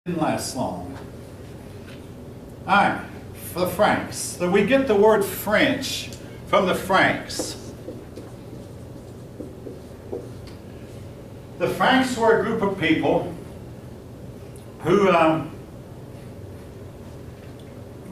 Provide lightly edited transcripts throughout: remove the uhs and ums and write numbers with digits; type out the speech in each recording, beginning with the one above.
Didn't last long. All right, the Franks. So we get the word French from the Franks. The Franks were a group of people who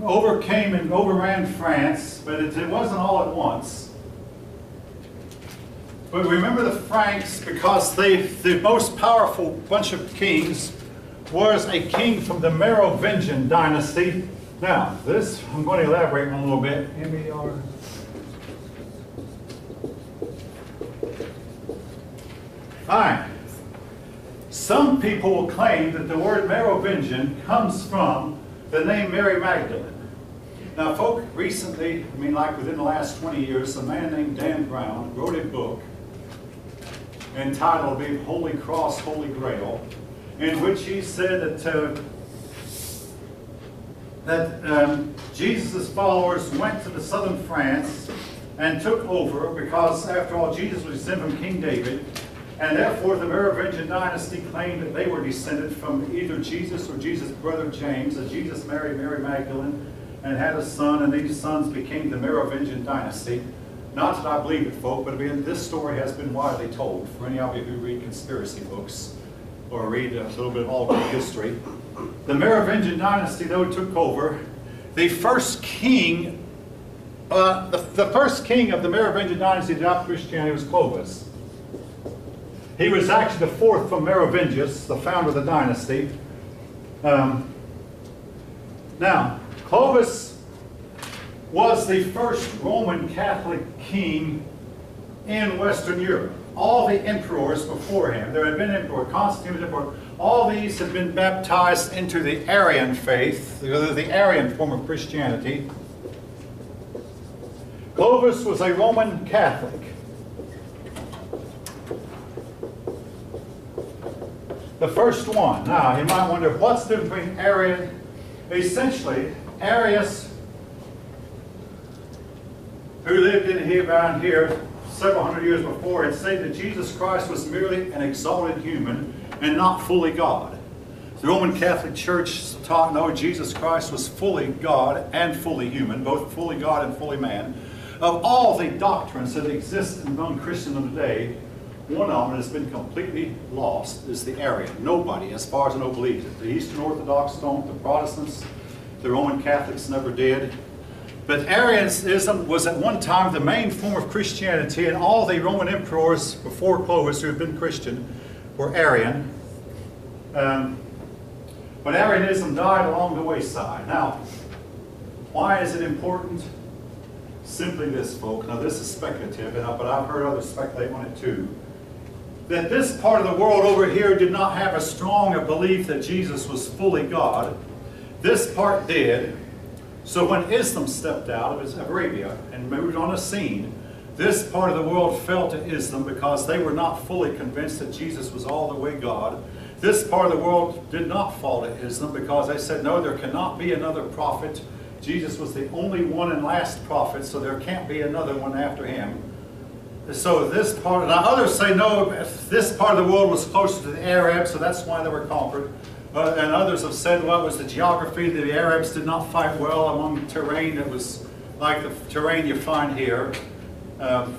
overcame and overran France, but it wasn't all at once. But remember the Franks because the most powerful bunch of kings was a king from the Merovingian dynasty. Now, this I'm going to elaborate on a little bit. M-E-R. Fine. Some people will claim that the word Merovingian comes from the name Mary Magdalene. Now, folk recently, like within the last 20 years, a man named Dan Brown wrote a book entitled The Holy Cross, Holy Grail, in which he said that Jesus' followers went to the southern France and took over because, after all, Jesus was descended from King David, and therefore the Merovingian dynasty claimed that they were descended from either Jesus or Jesus' brother James, as Jesus married Mary Magdalene and had a son, and these sons became the Merovingian dynasty. Not that I believe it, folk, but this story has been widely told for any of you who read conspiracy books or read a little bit of alternate history. The Merovingian dynasty, though, took over. The first king, the first king of the Merovingian dynasty to adopt Christianity was Clovis. He was actually the fourth from Merovingius, the founder of the dynasty. Now, Clovis was the first Roman Catholic king in Western Europe. All the emperors before him, there had been emperor, Constantine was emperor, all these had been baptized into the Arian faith, the Arian form of Christianity. Clovis was a Roman Catholic. The first one. Now, you might wonder, what's the difference between Arian? Essentially, Arius, who lived in here, around here several hundred years before, had said that Jesus Christ was merely an exalted human and not fully God. The Roman Catholic Church taught, no, Jesus Christ was fully God and fully human, both fully God and fully man. Of all the doctrines that exist among Christendom today, one of them that has been completely lost is the Arian. Nobody, as far as I know, believes it. The Eastern Orthodox don't, the Protestants, the Roman Catholics never did. But Arianism was at one time the main form of Christianity, and all the Roman emperors before Clovis who had been Christian were Arian. But Arianism died along the wayside. Now, why is it important? Simply this, folk. Now, this is speculative, but I've heard others speculate on it too. That this part of the world over here did not have as strong a belief that Jesus was fully God. This part did. So when Islam stepped out of Arabia and moved on a scene, this part of the world fell to Islam because they were not fully convinced that Jesus was all the way God. This part of the world did not fall to Islam because they said, no, there cannot be another prophet. Jesus was the only one and last prophet, so there can't be another one after him. So this part, now others say, no, this part of the world was closer to the Arabs, so that's why they were conquered. And others have said, well, it was the geography. The Arabs did not fight well among terrain that was like the terrain you find here,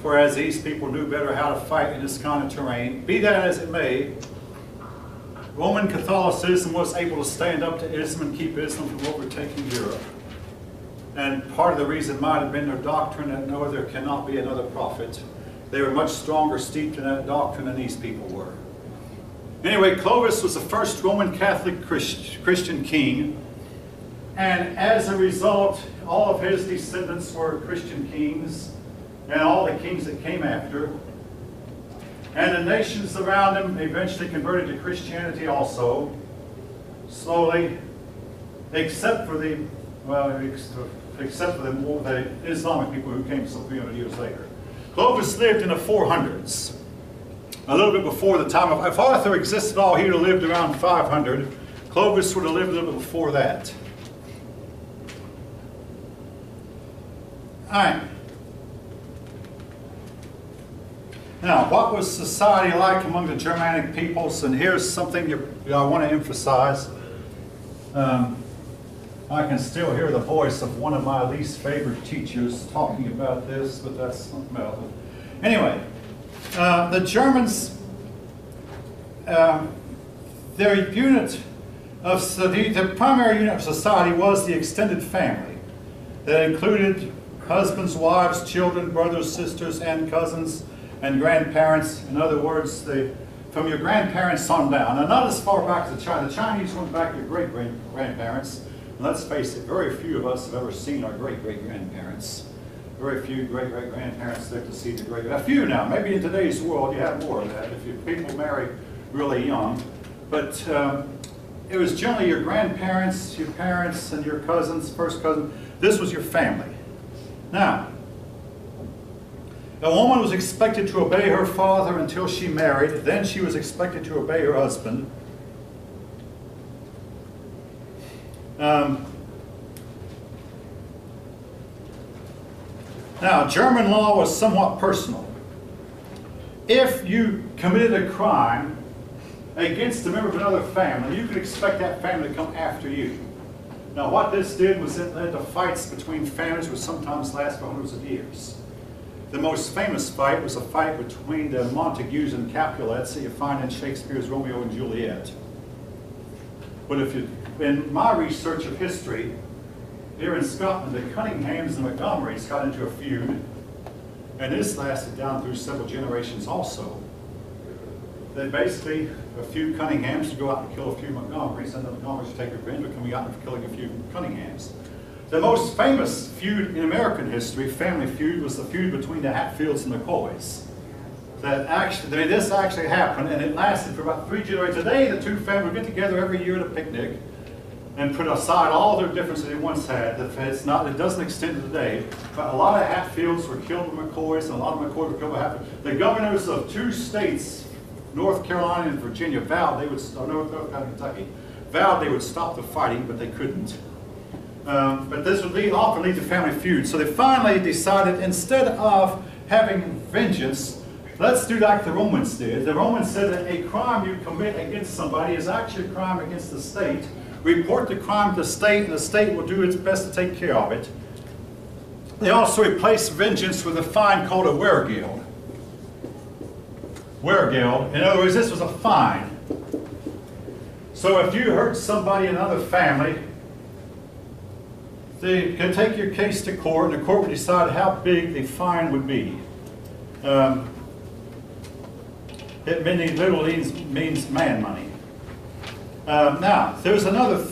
whereas these people knew better how to fight in this kind of terrain. Be that as it may, Roman Catholicism was able to stand up to Islam and keep Islam from overtaking Europe. And part of the reason might have been their doctrine that no, there cannot be another prophet. They were much stronger steeped in that doctrine than these people were. Anyway, Clovis was the first Roman Catholic Christian king, and as a result, all of his descendants were Christian kings, and all the kings that came after. And the nations around him eventually converted to Christianity also, slowly, except for the Islamic people who came some 300 years later. Clovis lived in the 400s. A little bit before the time of, if Arthur existed all, he would have lived around 500. Clovis would have lived a little bit before that. All right. Now, what was society like among the Germanic peoples? And here's something I want to emphasize. I can still hear the voice of one of my least favorite teachers talking about this, but that's something else. Anyway, the Germans, their unit of the primary unit of society was the extended family. That included husbands, wives, children, brothers, sisters, and cousins, and grandparents. In other words, from your grandparents on down. Now, not as far back as China. The Chinese went back to your great-grandparents. And let's face it, very few of us have ever seen our great-great-grandparents. Very few great-great-grandparents live to see the great. A few now. Maybe in today's world you have more of that if people marry really young. But it was generally your grandparents, your parents, and your cousins, first cousin. This was your family. Now, a woman was expected to obey her father until she married. Then she was expected to obey her husband. Now, German law was somewhat personal. If you committed a crime against a member of another family, you could expect that family to come after you. Now, what this did was it led to fights between families which sometimes last for hundreds of years. The most famous fight was a fight between the Montagues and Capulets that you find in Shakespeare's Romeo and Juliet. But in my research of history, here in Scotland, the Cunninghams and Montgomerys got into a feud, and this lasted down through several generations also. They basically, a few Cunninghams would go out and kill a few Montgomerys, and the Montgomerys would take revenge by coming out and killing a few Cunninghams. The most famous feud in American history, family feud, was the feud between the Hatfields and McCoys. This actually happened, and it lasted for about 3 generations. Today, the two families would get together every year at a picnic and put aside all their differences they once had. It doesn't extend to today, but a lot of Hatfields were killed by McCoys, and a lot of McCoys were killed by Hatfields. The governors of 2 states, North Carolina and Virginia, vowed they would, North Carolina and Kentucky, vowed they would stop the fighting, but they couldn't. But this would often lead to family feuds. So they finally decided, instead of having vengeance, let's do like the Romans did. The Romans said that a crime you commit against somebody is actually a crime against the state. Report the crime to the state, and the state will do its best to take care of it. They also replaced vengeance with a fine called a weregild. Weregild, in other words, this was a fine. So if you hurt somebody in another family, they can take your case to court, and the court would decide how big the fine would be. It literally means man money. Now, there's another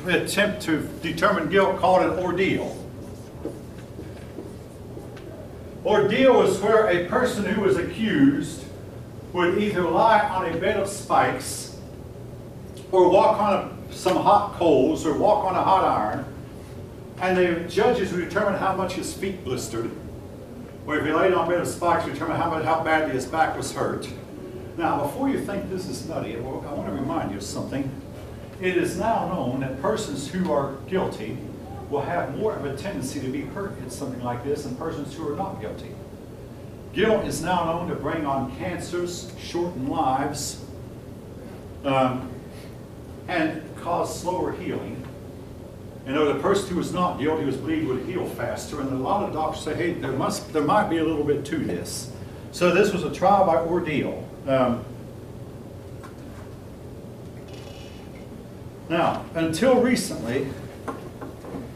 attempt to determine guilt called an ordeal. Ordeal is where a person who is accused would either lie on a bed of spikes, or walk on some hot coals, or walk on a hot iron, and the judges would determine how much his feet blistered, or if he laid on a bed of spikes, determine how badly his back was hurt. Now, before you think this is nutty, I want to remind you of something. It is now known that persons who are guilty will have more of a tendency to be hurt in something like this than persons who are not guilty. Guilt is now known to bring on cancers, shorten lives, and cause slower healing. You know, the person who was not guilty was believed would heal faster, and a lot of doctors say, hey, there might be a little bit to this. So this was a trial by ordeal. Now, until recently,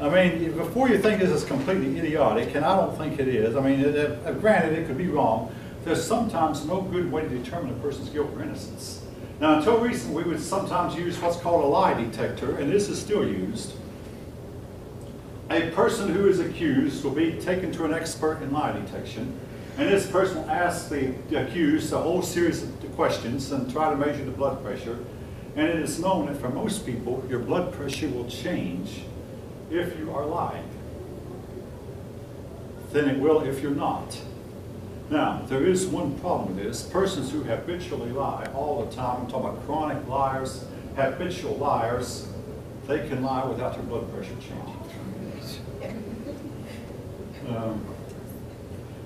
I mean, before you think this is completely idiotic, and I don't think it is, I mean, granted, it could be wrong, there's sometimes no good way to determine a person's guilt or innocence. Now, until recently, we would sometimes use what's called a lie detector, and this is still used. A person who is accused will be taken to an expert in lie detection, and this person will ask the accused a whole series of questions and try to measure the blood pressure. And it is known that for most people, your blood pressure will change if you are lying than it will if you're not. Now, there is one problem with this. Persons who habitually lie all the time, I'm talking about chronic liars, habitual liars, they can lie without their blood pressure changing.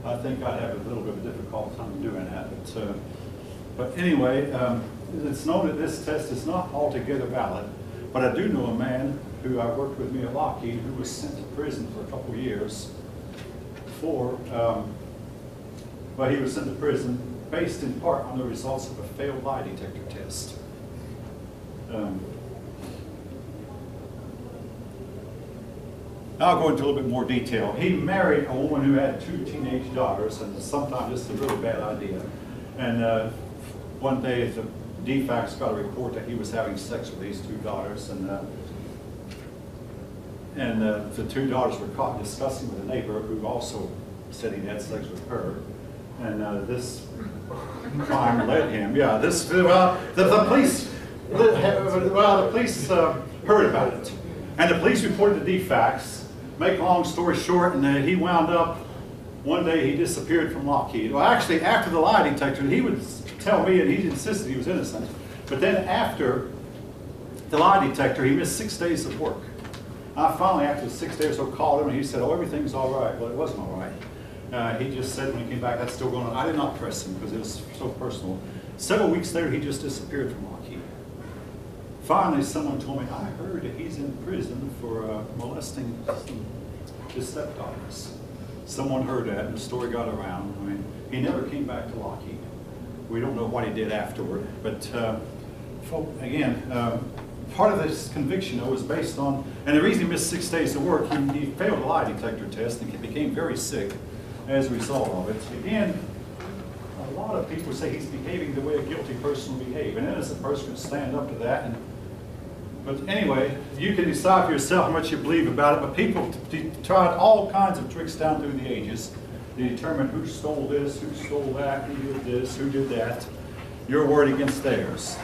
I think I'd have a little bit of a difficult time doing that. But anyway, it's known that this test is not altogether valid. But I do know a man who I worked with me at Lockheed who was sent to prison for a couple of years for, well, he was sent to prison based in part on the results of a failed lie detector test. I'll go into a little bit more detail. He married a woman who had 2 teenage daughters, and sometimes this is a really bad idea. And one day the DFACS got a report that he was having sex with these 2 daughters, and the 2 daughters were caught discussing with a neighbor who also said he had sex with her. And this crime led him. Yeah, this the police. Well, the police heard about it, and the police reported to DFACS. Make a long story short, and he wound up, one day he disappeared from Lockheed. Well, actually, after the lie detector, he would tell me, and he insisted he was innocent, but then after the lie detector, he missed 6 days of work. I finally, after 6 days or so, called him, and he said, oh, everything's all right. Well, it wasn't all right. He just said when he came back, that's still going on. I did not press him because it was so personal. Several weeks later, he just disappeared from Lockheed. Finally, someone told me, I heard that he's in prison for molesting his stepdaughters. Someone heard that, and the story got around. I mean, he never came back to Lockheed. We don't know what he did afterward, but again, part of this conviction, though, was based on, and the reason he missed 6 days of work, he failed a lie detector test and became very sick as a result of it. Again, a lot of people say he's behaving the way a guilty person would behave. An innocent person would stand up to that. But anyway, you can decide for yourself how much you believe about it, but people tried all kinds of tricks down through the ages to determine who stole this, who stole that, who did this, who did that. Your word against theirs.